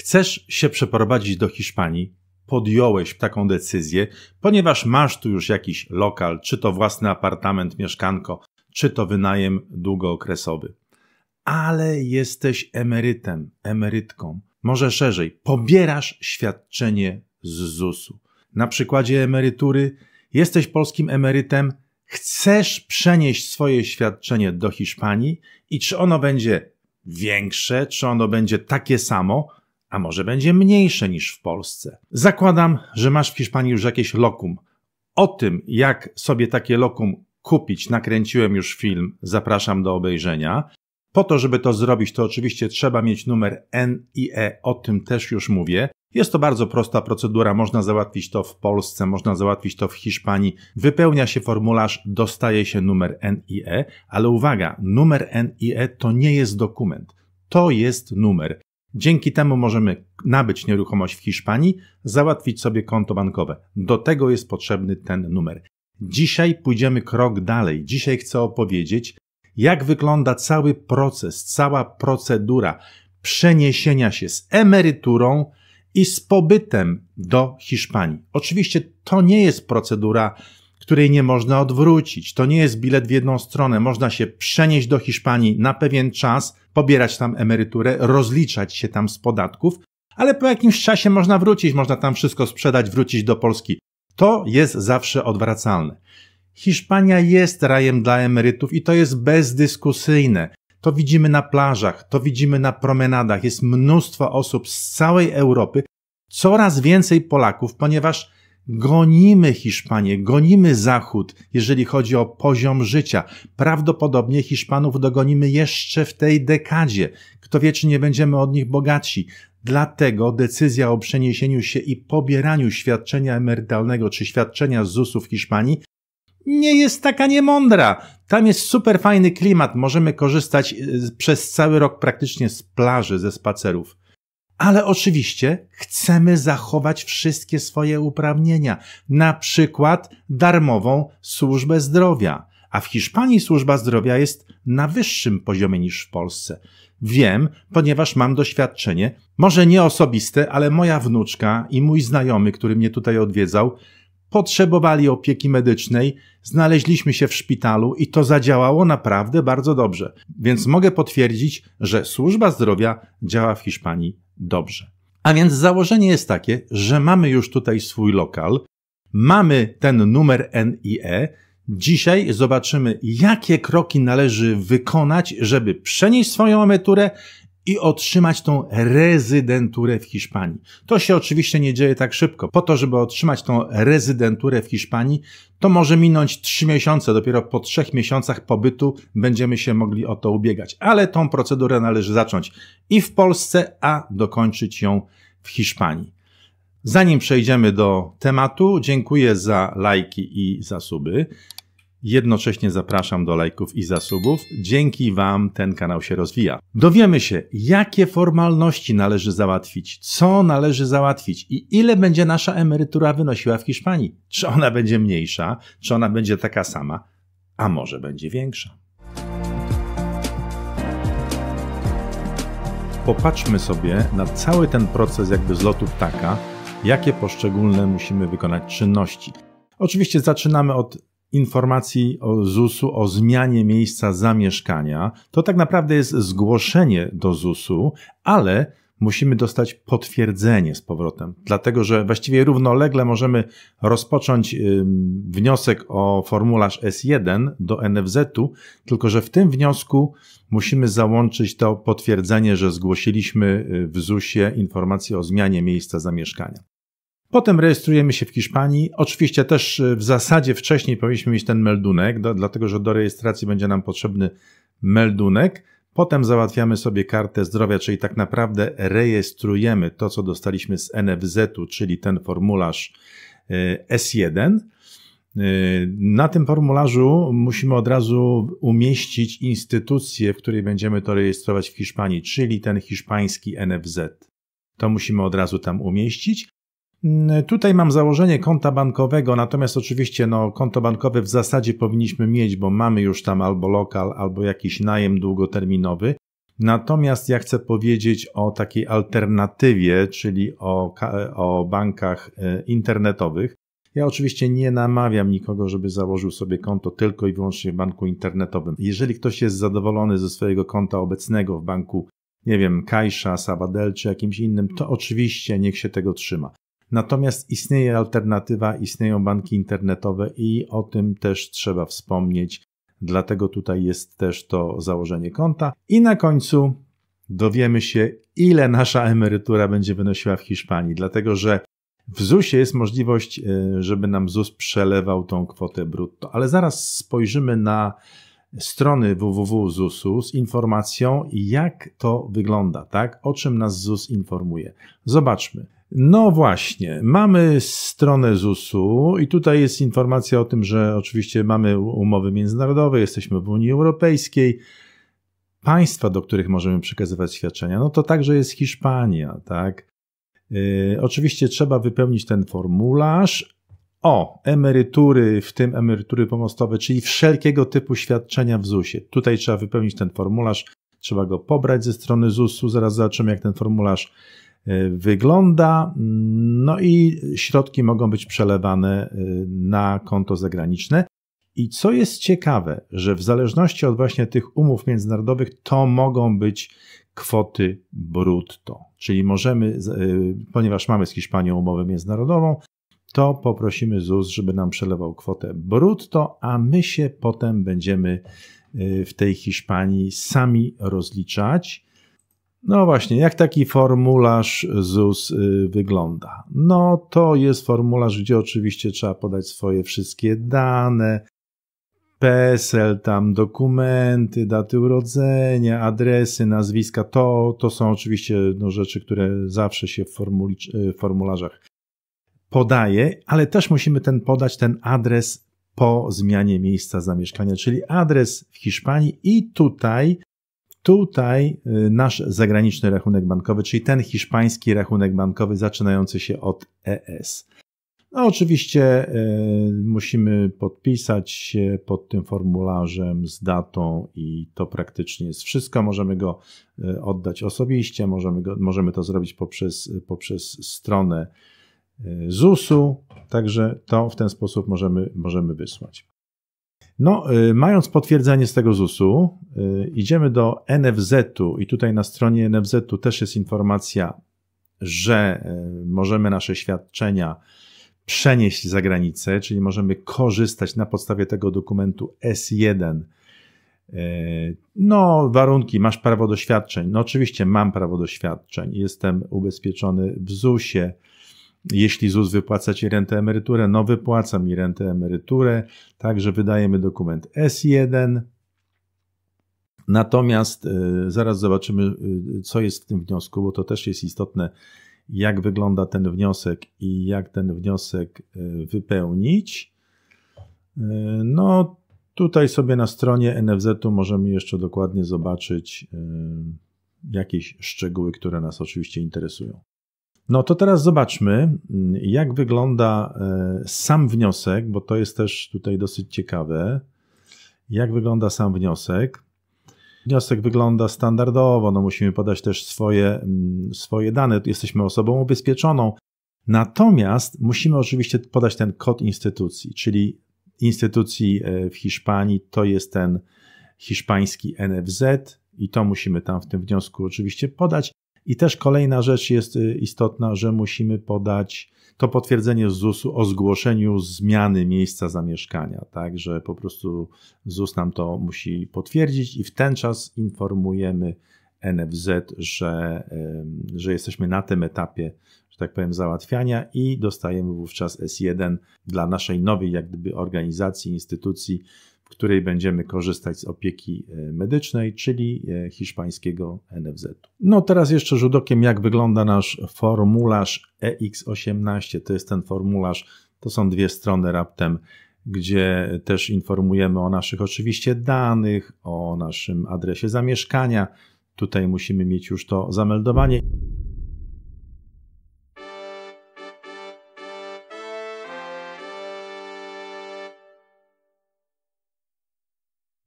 chcesz się przeprowadzić do Hiszpanii, podjąłeś taką decyzję, ponieważ masz tu już jakiś lokal, czy to własny apartament, mieszkanko, czy to wynajem długookresowy. Ale jesteś emerytem, emerytką, może szerzej, pobierasz świadczenie z ZUS-u. Na przykładzie emerytury jesteś polskim emerytem, chcesz przenieść swoje świadczenie do Hiszpanii i czy ono będzie większe, czy ono będzie takie samo, a może będzie mniejsze niż w Polsce. Zakładam, że masz w Hiszpanii już jakieś lokum. O tym, jak sobie takie lokum kupić, nakręciłem już film, zapraszam do obejrzenia. Po to, żeby to zrobić, to oczywiście trzeba mieć numer NIE, o tym też już mówię. Jest to bardzo prosta procedura, można załatwić to w Polsce, można załatwić to w Hiszpanii. Wypełnia się formularz, dostaje się numer NIE, ale uwaga, numer NIE to nie jest dokument, to jest numer. Dzięki temu możemy nabyć nieruchomość w Hiszpanii, załatwić sobie konto bankowe. Do tego jest potrzebny ten numer. Dzisiaj pójdziemy krok dalej. Dzisiaj chcę opowiedzieć, jak wygląda cały proces, cała procedura przeniesienia się z emeryturą i z pobytem do Hiszpanii. Oczywiście to nie jest procedura, której nie można odwrócić. To nie jest bilet w jedną stronę. Można się przenieść do Hiszpanii na pewien czas, pobierać tam emeryturę, rozliczać się tam z podatków, ale po jakimś czasie można wrócić, można tam wszystko sprzedać, wrócić do Polski. To jest zawsze odwracalne. Hiszpania jest rajem dla emerytów i to jest bezdyskusyjne. To widzimy na plażach, to widzimy na promenadach. Jest mnóstwo osób z całej Europy, coraz więcej Polaków, ponieważ gonimy Hiszpanię, gonimy Zachód, jeżeli chodzi o poziom życia. Prawdopodobnie Hiszpanów dogonimy jeszcze w tej dekadzie. Kto wie, czy nie będziemy od nich bogatsi. Dlatego decyzja o przeniesieniu się i pobieraniu świadczenia emerytalnego czy świadczenia z ZUS-u w Hiszpanii nie jest taka niemądra. Tam jest super fajny klimat, możemy korzystać przez cały rok praktycznie z plaży, ze spacerów. Ale oczywiście chcemy zachować wszystkie swoje uprawnienia, na przykład darmową służbę zdrowia. A w Hiszpanii służba zdrowia jest na wyższym poziomie niż w Polsce. Wiem, ponieważ mam doświadczenie, może nie osobiste, ale moja wnuczka i mój znajomy, który mnie tutaj odwiedzał, potrzebowali opieki medycznej, znaleźliśmy się w szpitalu i to zadziałało naprawdę bardzo dobrze. Więc mogę potwierdzić, że służba zdrowia działa w Hiszpanii dobrze. A więc założenie jest takie, że mamy już tutaj swój lokal, mamy ten numer NIE. Dzisiaj zobaczymy, jakie kroki należy wykonać, żeby przenieść swoją emeryturę i otrzymać tą rezydenturę w Hiszpanii. To się oczywiście nie dzieje tak szybko. Po to, żeby otrzymać tą rezydenturę w Hiszpanii, to może minąć 3 miesiące. Dopiero po 3 miesiącach pobytu będziemy się mogli o to ubiegać. Ale tą procedurę należy zacząć i w Polsce, a dokończyć ją w Hiszpanii. Zanim przejdziemy do tematu, dziękuję za lajki i za suby. Jednocześnie zapraszam do lajków i zasubów. Dzięki Wam ten kanał się rozwija. Dowiemy się, jakie formalności należy załatwić, co należy załatwić i ile będzie nasza emerytura wynosiła w Hiszpanii. Czy ona będzie mniejsza, czy ona będzie taka sama, a może będzie większa. Popatrzmy sobie na cały ten proces jakby z lotu ptaka, jakie poszczególne musimy wykonać czynności. Oczywiście zaczynamy od informacji o ZUS-u, o zmianie miejsca zamieszkania. To tak naprawdę jest zgłoszenie do ZUS-u, ale musimy dostać potwierdzenie z powrotem, dlatego że właściwie równolegle możemy rozpocząć wniosek o formularz S1 do NFZ-u, tylko że w tym wniosku musimy załączyć to potwierdzenie, że zgłosiliśmy w ZUS-ie informację o zmianie miejsca zamieszkania. Potem rejestrujemy się w Hiszpanii. Oczywiście też w zasadzie wcześniej powinniśmy mieć ten meldunek, dlatego że do rejestracji będzie nam potrzebny meldunek. Potem załatwiamy sobie kartę zdrowia, czyli tak naprawdę rejestrujemy to, co dostaliśmy z NFZ-u, czyli ten formularz S1. Na tym formularzu musimy od razu umieścić instytucję, w której będziemy to rejestrować w Hiszpanii, czyli ten hiszpański NFZ. To musimy od razu tam umieścić. Tutaj mam założenie konta bankowego, natomiast oczywiście konto bankowe w zasadzie powinniśmy mieć, bo mamy już tam albo lokal, albo jakiś najem długoterminowy. Natomiast ja chcę powiedzieć o takiej alternatywie, czyli o bankach internetowych. Ja oczywiście nie namawiam nikogo, żeby założył sobie konto tylko i wyłącznie w banku internetowym. Jeżeli ktoś jest zadowolony ze swojego konta obecnego w banku, nie wiem, Caixa, Sabadell czy jakimś innym, to oczywiście niech się tego trzyma. Natomiast istnieje alternatywa, istnieją banki internetowe i o tym też trzeba wspomnieć. Dlatego tutaj jest też to założenie konta. I na końcu dowiemy się, ile nasza emerytura będzie wynosiła w Hiszpanii, dlatego że w ZUS-ie jest możliwość, żeby nam ZUS przelewał tą kwotę brutto, ale zaraz spojrzymy na strony www ZUS-u z informacją, jak to wygląda, tak? O czym nas ZUS informuje. Zobaczmy. No właśnie, mamy stronę ZUS-u i tutaj jest informacja o tym, że oczywiście mamy umowy międzynarodowe, jesteśmy w Unii Europejskiej. Państwa, do których możemy przekazywać świadczenia, no to także jest Hiszpania, tak? Oczywiście trzeba wypełnić ten formularz o emerytury, w tym emerytury pomostowe, czyli wszelkiego typu świadczenia w ZUS-ie. Tutaj trzeba wypełnić ten formularz, trzeba go pobrać ze strony ZUS-u, zaraz zobaczymy, jak ten formularz wygląda, no i środki mogą być przelewane na konto zagraniczne. I co jest ciekawe, że w zależności od właśnie tych umów międzynarodowych to mogą być kwoty brutto, czyli możemy, ponieważ mamy z Hiszpanią umowę międzynarodową, to poprosimy ZUS, żeby nam przelewał kwotę brutto, a my się potem będziemy w tej Hiszpanii sami rozliczać. No właśnie, jak taki formularz ZUS wygląda? No to jest formularz, gdzie oczywiście trzeba podać swoje wszystkie dane, PESEL, tam dokumenty, daty urodzenia, adresy, nazwiska, to są oczywiście rzeczy, które zawsze się w formularzach podaje, ale też musimy podać ten adres po zmianie miejsca zamieszkania, czyli adres w Hiszpanii i tutaj nasz zagraniczny rachunek bankowy, czyli ten hiszpański rachunek bankowy zaczynający się od ES. No oczywiście musimy podpisać się pod tym formularzem z datą i to praktycznie jest wszystko. Możemy go oddać osobiście, możemy to zrobić poprzez stronę ZUS-u, także to w ten sposób możemy wysłać. No, mając potwierdzenie z tego ZUS-u, idziemy do NFZ-u i tutaj na stronie NFZ-u też jest informacja, że możemy nasze świadczenia przenieść za granicę, czyli możemy korzystać na podstawie tego dokumentu S1. No, warunki, masz prawo do świadczeń. No oczywiście mam prawo do świadczeń, jestem ubezpieczony w ZUS-ie. Jeśli ZUS wypłaca Ci rentę emeryturę, no wypłaca mi rentę emeryturę, także wydajemy dokument S1. Natomiast zaraz zobaczymy, co jest w tym wniosku, bo to też jest istotne, jak wygląda ten wniosek i jak ten wniosek wypełnić. No tutaj sobie na stronie NFZ-u możemy jeszcze dokładnie zobaczyć jakieś szczegóły, które nas oczywiście interesują. No to teraz zobaczmy, jak wygląda sam wniosek, bo to jest też tutaj dosyć ciekawe. Jak wygląda sam wniosek? Wniosek wygląda standardowo, no musimy podać też swoje dane, jesteśmy osobą ubezpieczoną. Natomiast musimy oczywiście podać ten kod instytucji, czyli instytucji w Hiszpanii, to jest ten hiszpański NFZ i to musimy tam w tym wniosku oczywiście podać. I też kolejna rzecz jest istotna, że musimy podać to potwierdzenie z ZUS-u o zgłoszeniu zmiany miejsca zamieszkania, tak, że po prostu ZUS nam to musi potwierdzić i w ten czas informujemy NFZ, że jesteśmy na tym etapie, że tak powiem, załatwiania i dostajemy wówczas S1 dla naszej nowej jak gdyby organizacji, instytucji, w której będziemy korzystać z opieki medycznej, czyli hiszpańskiego NFZ-u. No teraz jeszcze rzut okiem, jak wygląda nasz formularz EX18. To jest ten formularz, to są 2 strony raptem, gdzie też informujemy o naszych oczywiście danych, o naszym adresie zamieszkania. Tutaj musimy mieć już to zameldowanie.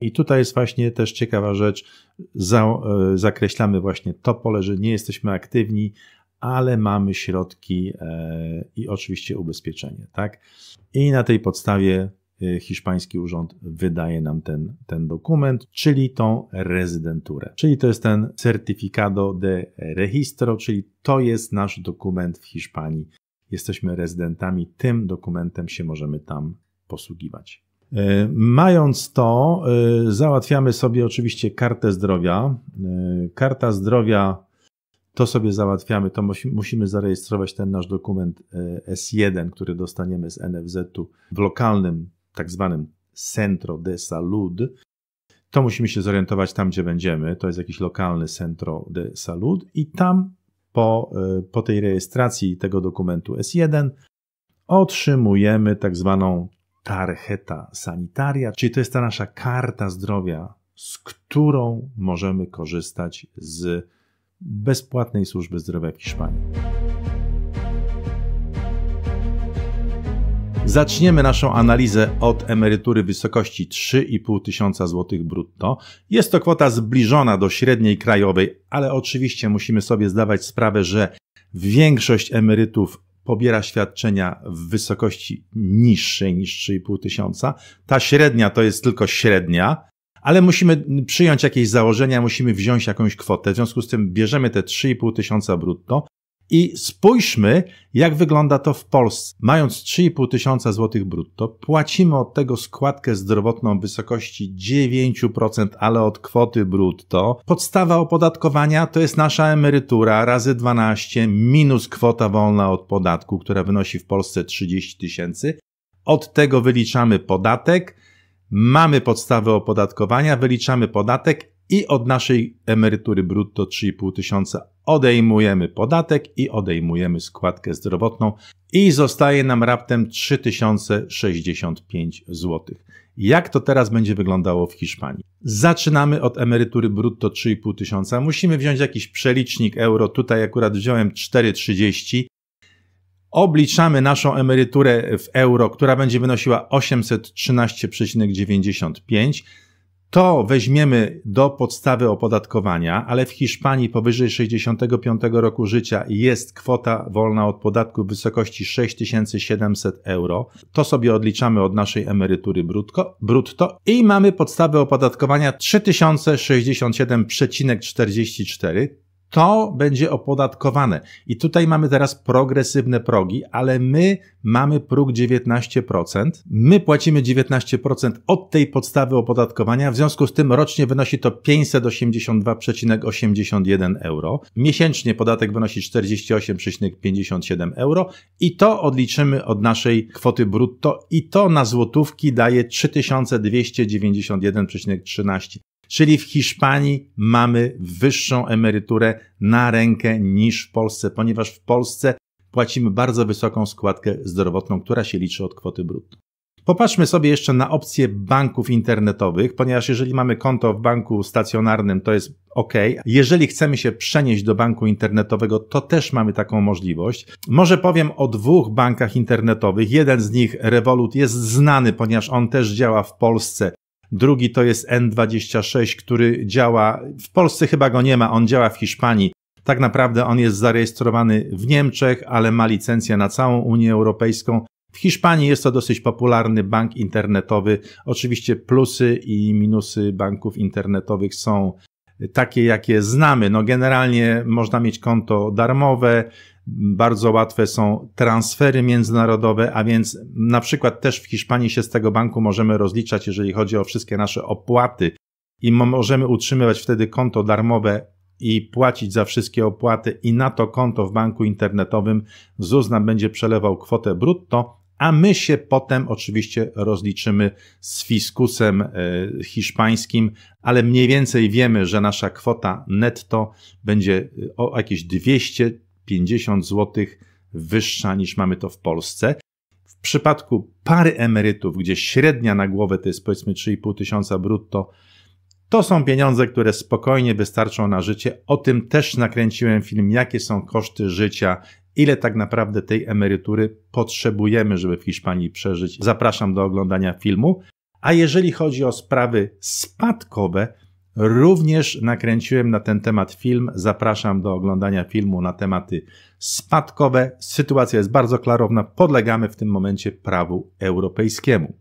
I tutaj jest właśnie też ciekawa rzecz, zakreślamy właśnie to pole, że nie jesteśmy aktywni, ale mamy środki i oczywiście ubezpieczenie, tak? I na tej podstawie hiszpański urząd wydaje nam ten dokument, czyli tą rezydenturę. Czyli to jest ten Certificado de Registro, czyli to jest nasz dokument w Hiszpanii. Jesteśmy rezydentami, tym dokumentem się możemy tam posługiwać. Mając to, załatwiamy sobie oczywiście kartę zdrowia. Karta zdrowia to sobie załatwiamy, to musimy zarejestrować ten nasz dokument S1, który dostaniemy z NFZ-u w lokalnym, tak zwanym Centro de Salud. To musimy się zorientować tam, gdzie będziemy. To jest jakiś lokalny Centro de Salud i tam po tej rejestracji tego dokumentu S1 otrzymujemy tak zwaną tarjeta sanitaria, czyli to jest ta nasza karta zdrowia, z którą możemy korzystać z bezpłatnej służby zdrowia w Hiszpanii. Zaczniemy naszą analizę od emerytury w wysokości 3,5 tysiąca złotych brutto. Jest to kwota zbliżona do średniej krajowej, ale oczywiście musimy sobie zdawać sprawę, że większość emerytów pobiera świadczenia w wysokości niższej niż 3,5 tysiąca. Ta średnia to jest tylko średnia, ale musimy przyjąć jakieś założenia, musimy wziąć jakąś kwotę. W związku z tym bierzemy te 3,5 tysiąca brutto i spójrzmy, jak wygląda to w Polsce. Mając 3,5 tysiąca złotych brutto, płacimy od tego składkę zdrowotną w wysokości 9%, ale od kwoty brutto. Podstawa opodatkowania to jest nasza emerytura razy 12 minus kwota wolna od podatku, która wynosi w Polsce 30 tysięcy. Od tego wyliczamy podatek, mamy podstawę opodatkowania, wyliczamy podatek i od naszej emerytury brutto 3,5 tysiąca odejmujemy podatek i odejmujemy składkę zdrowotną i zostaje nam raptem 3065 zł. Jak to teraz będzie wyglądało w Hiszpanii? Zaczynamy od emerytury brutto 3,5 tysiąca. Musimy wziąć jakiś przelicznik euro. Tutaj akurat wziąłem 4,30. Obliczamy naszą emeryturę w euro, która będzie wynosiła 813,95. To weźmiemy do podstawy opodatkowania, ale w Hiszpanii powyżej 65 roku życia jest kwota wolna od podatku w wysokości 6700 euro. To sobie odliczamy od naszej emerytury brutto i mamy podstawę opodatkowania 3067,44. To będzie opodatkowane. I tutaj mamy teraz progresywne progi, ale my mamy próg 19%. My płacimy 19% od tej podstawy opodatkowania, w związku z tym rocznie wynosi to 582,81 euro. Miesięcznie podatek wynosi 48,57 euro i to odliczymy od naszej kwoty brutto i to na złotówki daje 3291,13. Czyli w Hiszpanii mamy wyższą emeryturę na rękę niż w Polsce, ponieważ w Polsce płacimy bardzo wysoką składkę zdrowotną, która się liczy od kwoty brutto. Popatrzmy sobie jeszcze na opcje banków internetowych, ponieważ jeżeli mamy konto w banku stacjonarnym, to jest OK. Jeżeli chcemy się przenieść do banku internetowego, to też mamy taką możliwość. Może powiem o dwóch bankach internetowych. Jeden z nich, Revolut, jest znany, ponieważ on też działa w Polsce. Drugi to jest N26, który działa, w Polsce chyba go nie ma, on działa w Hiszpanii. Tak naprawdę on jest zarejestrowany w Niemczech, ale ma licencję na całą Unię Europejską. W Hiszpanii jest to dosyć popularny bank internetowy. Oczywiście plusy i minusy banków internetowych są takie, jakie znamy. No generalnie można mieć konto darmowe, bardzo łatwe są transfery międzynarodowe, a więc na przykład też w Hiszpanii się z tego banku możemy rozliczać, jeżeli chodzi o wszystkie nasze opłaty i możemy utrzymywać wtedy konto darmowe i płacić za wszystkie opłaty i na to konto w banku internetowym ZUS nam będzie przelewał kwotę brutto, a my się potem oczywiście rozliczymy z fiskusem hiszpańskim, ale mniej więcej wiemy, że nasza kwota netto będzie o jakieś 250 zł wyższa niż mamy to w Polsce. W przypadku pary emerytów, gdzie średnia na głowę to jest powiedzmy 3,5 tysiąca brutto, to są pieniądze, które spokojnie wystarczą na życie. O tym też nakręciłem film, jakie są koszty życia, ile tak naprawdę tej emerytury potrzebujemy, żeby w Hiszpanii przeżyć. Zapraszam do oglądania filmu. A jeżeli chodzi o sprawy spadkowe, również nakręciłem na ten temat film. Zapraszam do oglądania filmu na tematy spadkowe. Sytuacja jest bardzo klarowna. Podlegamy w tym momencie prawu europejskiemu.